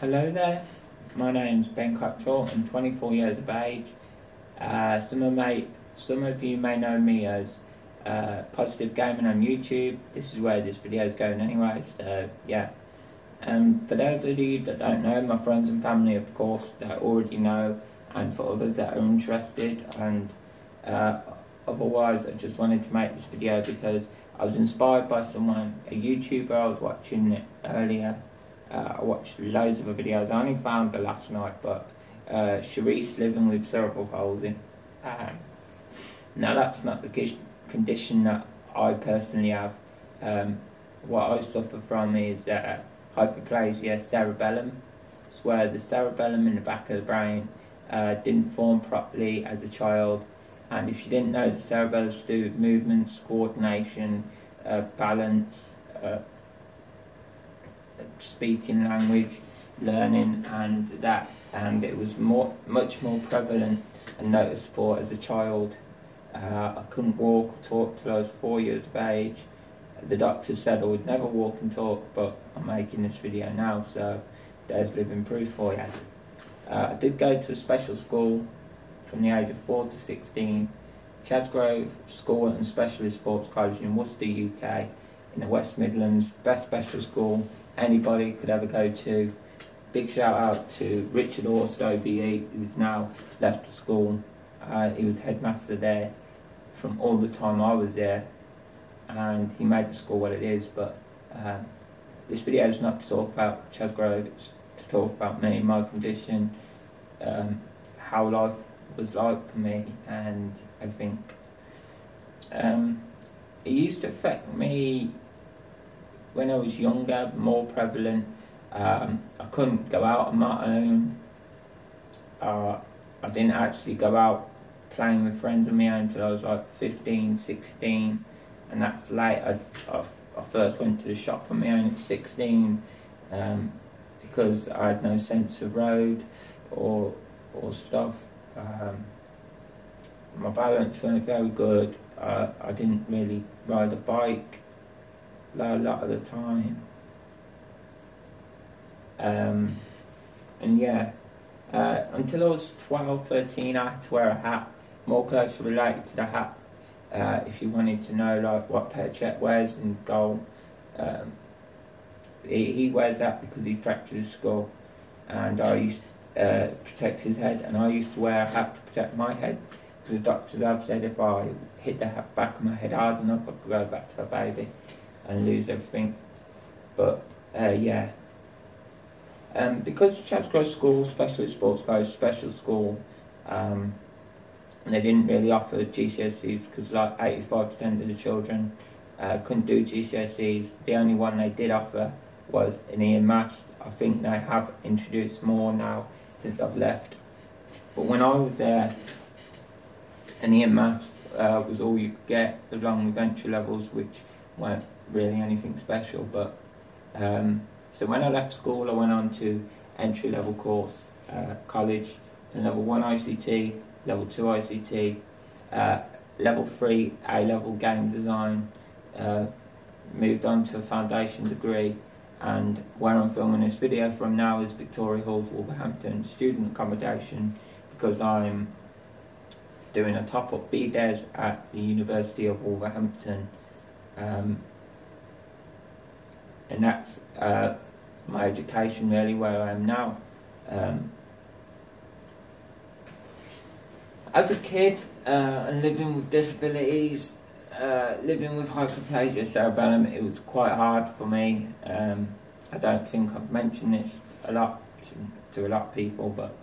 Hello there, my name's Ben Cottrell. I'm 24 years of age. Some of you may know me as Positive Gaming on YouTube. This is where this video is going anyway, so yeah. For those of you that don't know, my friends and family of course that already know, and for others that are interested, and otherwise I just wanted to make this video because I was inspired by someone, a YouTuber I was watching earlier. I watched loads of her videos. I only found her last night, but Charisse living with cerebral palsy. Now that's not the condition that I personally have. What I suffer from is hypoplasia cerebellum. It's where the cerebellum in the back of the brain didn't form properly as a child. And if you didn't know, the cerebellum is to do with movements, coordination, balance, speaking language, learning, and it was much more prevalent and noticeable as a child. I couldn't walk or talk till I was 4 years of age. The doctor said I would never walk and talk, but I'm making this video now, so there's living proof for you. I did go to a special school from the age of 4 to 16, Chasgrove School and Specialist Sports College in Worcester, UK, in the West Midlands. Best special school anybody could ever go to. Big shout out to Richard Horst OBE, who's now left the school. He was headmaster there from all the time I was there, and he made the school what it is. But this video is not to talk about Chasgrove, it's to talk about me, my condition, how life was like for me and everything. It used to affect me when I was younger, more prevalent. I couldn't go out on my own. I didn't actually go out playing with friends on my own until I was like 15, 16, and that's late. I first went to the shop on my own at 16 because I had no sense of road or stuff. My balance wasn't very good. I didn't really ride a bike a lot of the time. And yeah, until I was 12, 13, I had to wear a hat, more closely related to the hat. If you wanted to know like what Chet wears in goal, he wears that because he fractured his skull, and I used protects his head, and I used to wear a hat to protect my head because the doctors have said if I hit the back of my head hard enough I could go back to a baby and lose everything. But yeah, because Chasgrove School, Specialist Sports College, special school, they didn't really offer GCSEs because like 85% of the children couldn't do GCSEs. The only one they did offer was an E in maths. I think they have introduced more now since I've left. But when I was there, an E in maths was all you could get, along with entry levels, which weren't really anything special. But so when I left school, I went on to entry level course, college, and level 1 ICT, level 2 ICT, level 3 A-level game design, moved on to a foundation degree, and where I'm filming this video from now is Victoria Halls, Wolverhampton, student accommodation, because I'm doing a top-up BDes at the University of Wolverhampton. And that's my education really, where I am now. As a kid and living with disabilities, living with hypoplasia cerebellum, it was quite hard for me. I don't think I've mentioned this a lot to a lot of people, but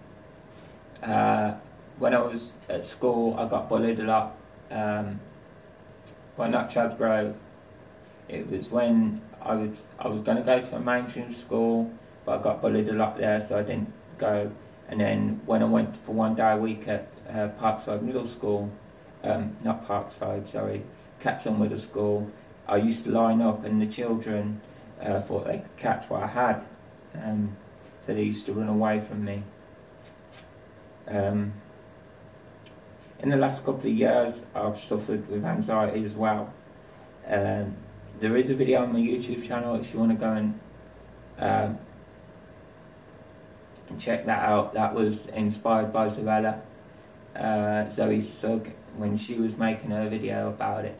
when I was at school I got bullied a lot. Well, not Chasgrove. It was when I was going to go to a mainstream school, but I got bullied a lot there, so I didn't go. And then when I went for 1 day a week at Parkside Middle School, not Parkside, sorry, Caxton Middle School, I used to line up, and the children thought they could catch what I had, so they used to run away from me. In the last couple of years, I've suffered with anxiety as well. There is a video on my YouTube channel if you want to go and and check that out. That was inspired by Cerebellar, Zoe Sugg, when she was making her video about it.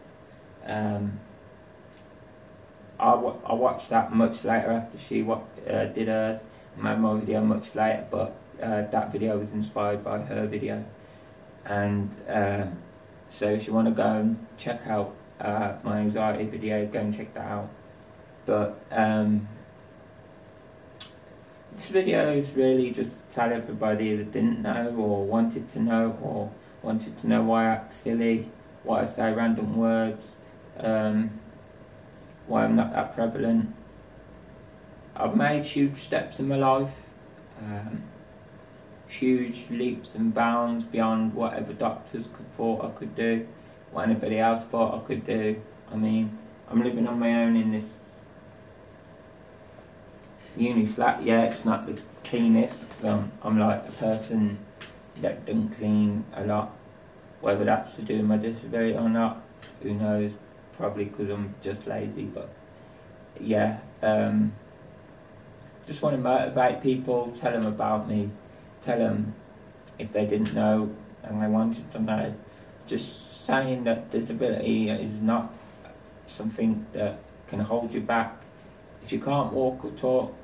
I watched that much later after she did hers. Made my video much later, but that video was inspired by her video. And so if you want to go and check out my anxiety video, go and check that out. But this video is really just to tell everybody that didn't know or wanted to know why I act silly, why I say random words, why I'm not that prevalent. I've made huge steps in my life, huge leaps and bounds beyond whatever doctors thought I could do, what anybody else thought I could do. I mean, I'm living on my own in this uni flat. Yeah, it's not the cleanest, because I'm like a person that doesn't clean a lot. Whether that's to do with my disability or not, who knows, probably because I'm just lazy. But yeah, just want to motivate people, tell them about me, tell them if they didn't know and they wanted to know. Just saying that disability is not something that can hold you back. If you can't walk or talk,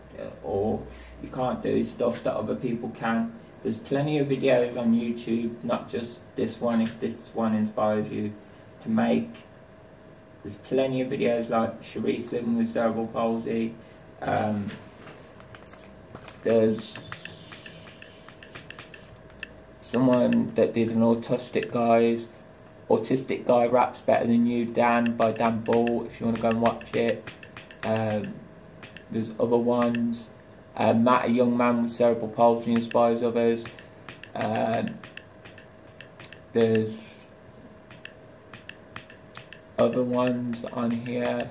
or you can't do stuff that other people can, there's plenty of videos on YouTube, not just this one, if this one inspires you to make. There's plenty of videos like Charisse living with cerebral palsy. There's someone that did an autistic guy raps better than you, Dan, by Dan Ball, if you want to go and watch it. There's other ones. Matt, a young man with cerebral palsy, inspires others. There's other ones on here.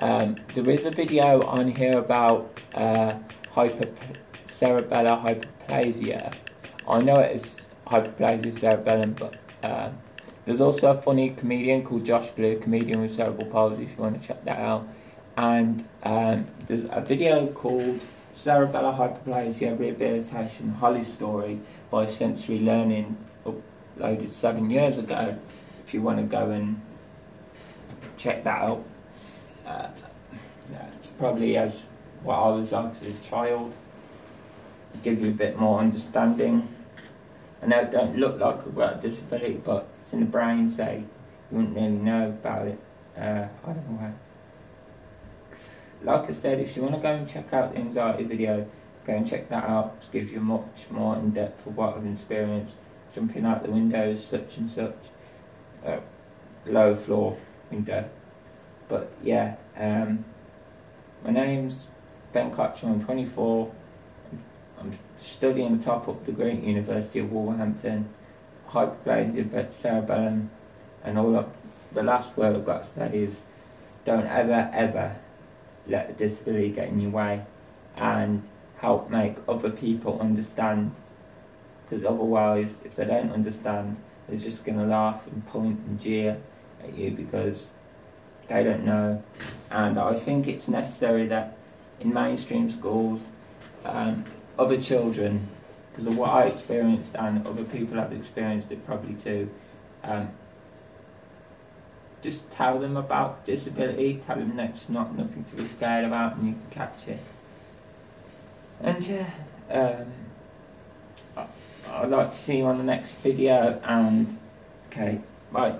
There is a video on here about cerebellar hypoplasia. I know it is hypoplasia cerebellum, but there's also a funny comedian called Josh Blue, comedian with cerebral palsy, if you want to check that out. And there's a video called Cerebellar Hypoplasia Rehabilitation, Holly's Story, by Sensory Learning, uploaded 7 years ago, if you want to go and check that out. It's probably as what I was like as a child, give you a bit more understanding. I know it don't look like I've got a disability, but it's in the brain, so you wouldn't really know about it either way. Like I said, if you want to go and check out the anxiety video, go and check that out. It gives you much more in depth of what I've experienced, jumping out the windows, such and such, lower floor window. But yeah, my name's Ben Cottrell, I'm 24. I'm studying a top-up degree at University of Wolverhampton, hypoplasia cerebellum, and the last word I've got to say is, don't ever let a disability get in your way, and help make other people understand, because otherwise, if they don't understand, they're just going to laugh and point and jeer at you because they don't know. And I think it's necessary that in mainstream schools, other children, because of what I experienced and other people have experienced it probably too, just tell them about disability, tell them that it's not nothing to be scared about and you can catch it. And yeah, I'd like to see you on the next video, and okay, bye.